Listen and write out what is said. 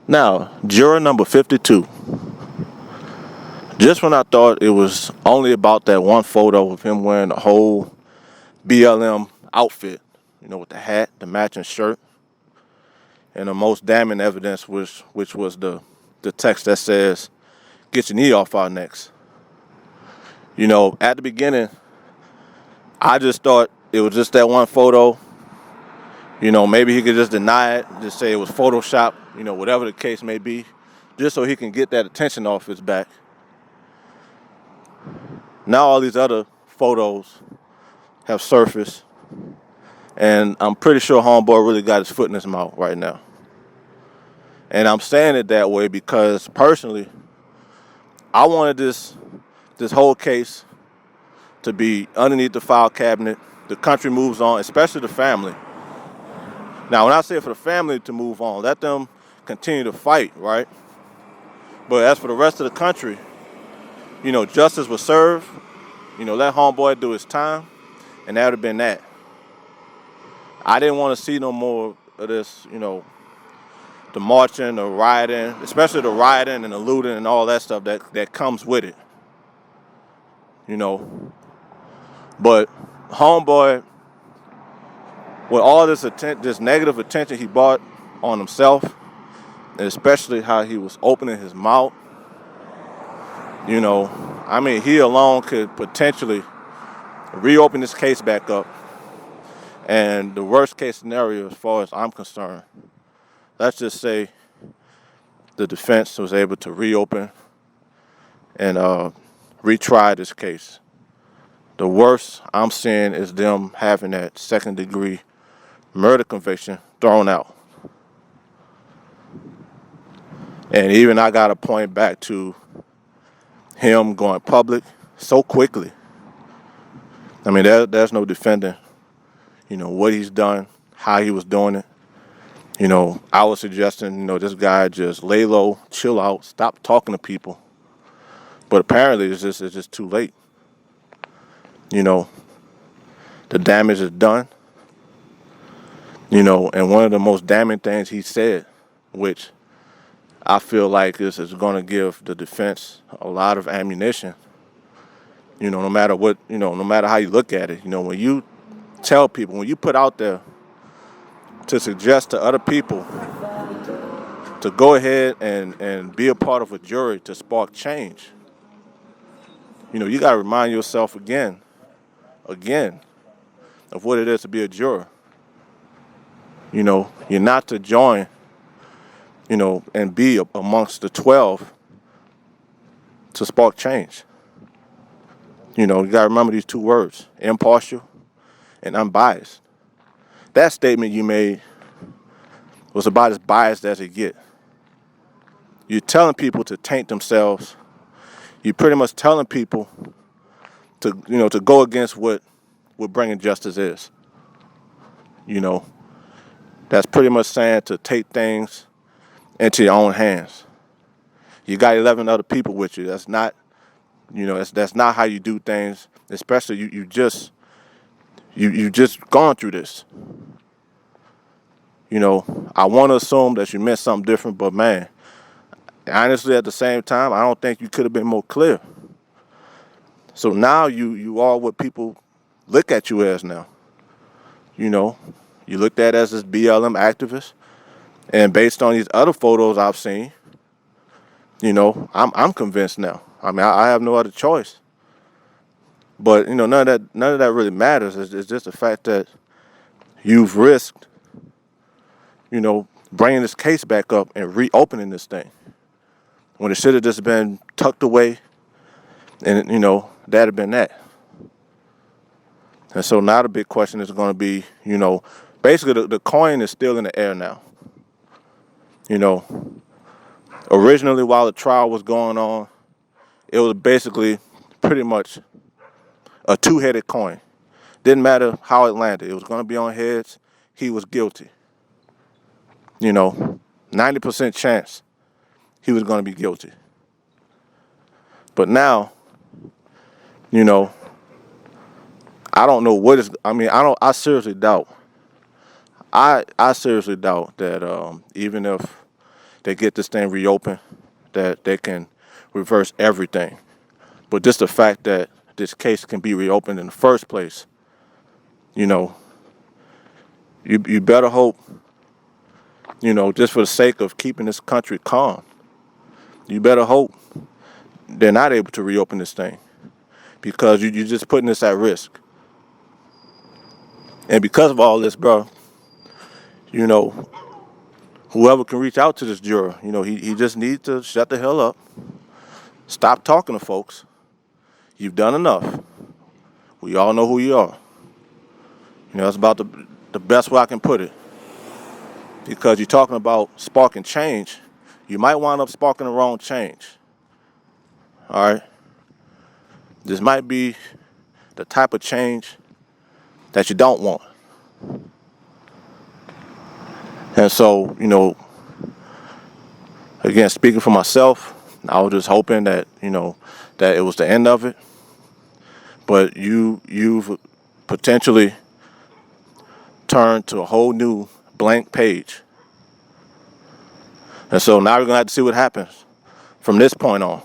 Now, juror number 52. Just when I thought it was only about that one photo of him wearing the whole BLM outfit, with the hat, the matching shirt, and the most damning evidence, which was the text that says, "Get your knee off our necks." At the beginning, I just thought it was just that one photo. Maybe he could just deny it, just say it was Photoshop, whatever the case may be, just so he can get that attention off his back. Now all these other photos have surfaced, and I'm pretty sure homeboy really got his foot in his mouth right now. And I'm saying it that way because personally, I wanted this whole case to be underneath the file cabinet. The country moves on, especially the family. Now, when I say for the family to move on, let them continue to fight, right? But as for the rest of the country, justice was served. Let homeboy do his time, and that would have been that. I didn't want to see no more of this, the marching, the rioting, especially the rioting and the looting and all that stuff that comes with it. But homeboy, with all this negative attention he brought on himself, and especially how he was opening his mouth, he alone could potentially reopen this case back up. And the worst case scenario, as far as I'm concerned, let's just say the defense was able to reopen and retry this case. The worst I'm seeing is them having that second-degree murder conviction thrown out. And even I got to point back to him going public so quickly. There's no defending, what he's done, how he was doing it. I was suggesting, this guy just lay low, chill out, stop talking to people. But apparently it's just too late. The damage is done. And one of the most damning things he said, which I feel like is going to give the defense a lot of ammunition. No matter what, no matter how you look at it, when you tell people, when you put out there to suggest to other people to go ahead and be a part of a jury to spark change, you got to remind yourself again, of what it is to be a juror. You're not to join, and be amongst the 12 to spark change. You got to remember these two words, impartial and unbiased. That statement you made was about as biased as it gets. You're telling people to taint themselves. You're pretty much telling people to go against what bringing justice is. That's pretty much saying to take things into your own hands. You got 11 other people with you. That's not, that's not how you do things. Especially you just gone through this. I want to assume that you meant something different, but man, honestly, at the same time, I don't think you could have been more clear. So now you are what people look at you as now. You looked at as this BLM activist, and based on these other photos I've seen, I'm convinced now. I have no other choice. But none of that really matters. It's just the fact that you've risked, bringing this case back up and reopening this thing when it should have just been tucked away, and that'd have been that. And so now the big question is going to be, basically the coin is still in the air now. Originally while the trial was going on, it was basically pretty much a two-headed coin. Didn't matter how it landed. It was going to be on heads. He was guilty. 90% chance he was going to be guilty. But now, I don't know what is. I seriously doubt. I seriously doubt that even if they get this thing reopened, that they can reverse everything. But just the fact that this case can be reopened in the first place, you know, you better hope, just for the sake of keeping this country calm, you better hope they're not able to reopen this thing, because you're just putting this at risk. And because of all this, bro, whoever can reach out to this juror, he just needs to shut the hell up, stop talking to folks. You've done enough. We all know who you are. That's about the best way I can put it. Because you're talking about sparking change, you might wind up sparking the wrong change. All right? This might be the type of change that you don't want. And so, again, speaking for myself, I was just hoping that, that it was the end of it. But you've potentially turned to a whole new blank page. And so now we're going to have to see what happens from this point on.